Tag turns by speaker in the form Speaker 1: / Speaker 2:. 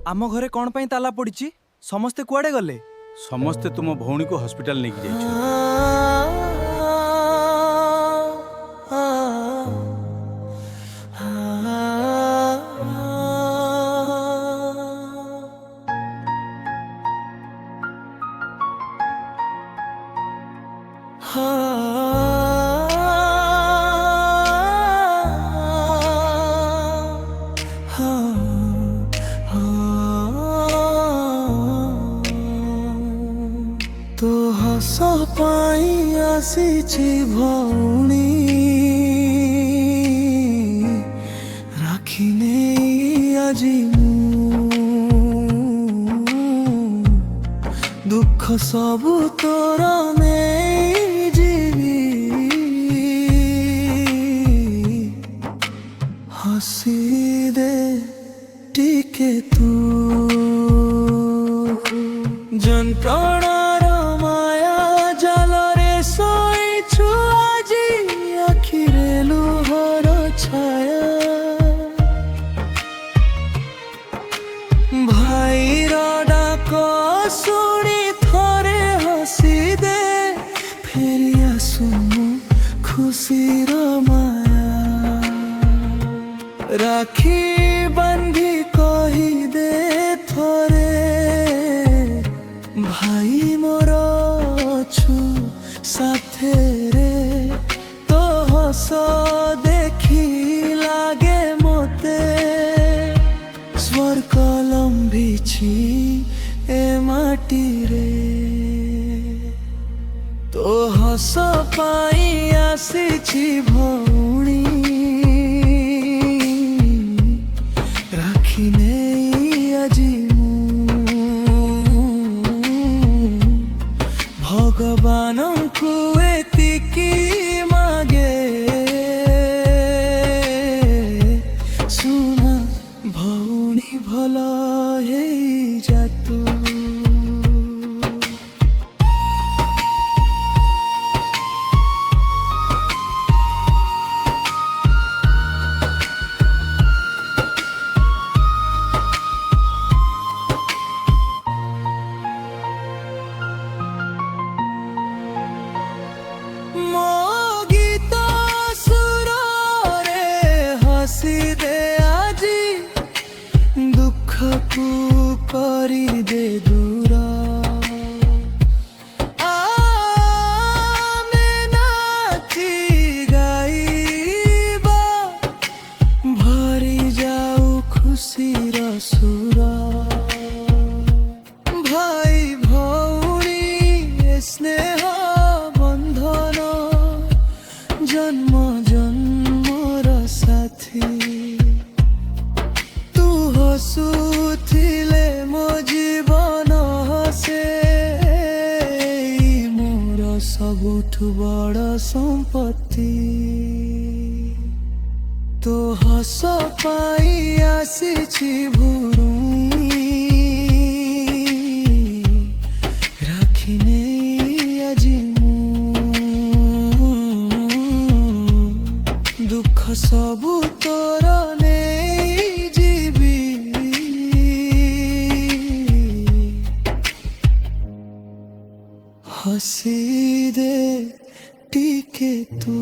Speaker 1: आम घरे कौन पाई ताला पड़ी? समस्ते कुआडे गले?
Speaker 2: समस्ते तुम भौणी को हॉस्पिटल लेके जाइछो।
Speaker 3: तो हस पाई आसीची भौणी राखिने आजी दुख सबु तोर नहीं जीवी हसी दे टिके तू যন্ত্রণার মায়া জালরে শোইছু আজি আখিরে লুহর ছায়া ভাইর ডাক শুনি থরে হসি দে ফেরি আসু খুশির মায়া রাখি বান্ধি কহি দে থরে ভাই মোর অছু সাথে রে তো হস দেখি লাগে মতে স্বর্গ লম্বিছি এ মাটি রে তো হস পাই আসিছি ভৌণী রাখিনে আজি ভগবানଙ୍କୁ ଏତିକି ମାଗେ ଶୁଣ ଭଉଣୀ ଭଲ ହେଇଯା ତୁ করি দে দূর আমি নাচি গাইবা ভরি যাও খুশির সুর ভাই ভৌণী স্নেহ বন্ধন জন্ম জন্মর সাথী তু হসুথিলে মো জীবন হসে মোর সবুঠু বড় সম্পত্তি তো হস পাই আসিছি ভুরুই রাখিনে আজি দুঃখ সবু তোর हसी दे टिके तू।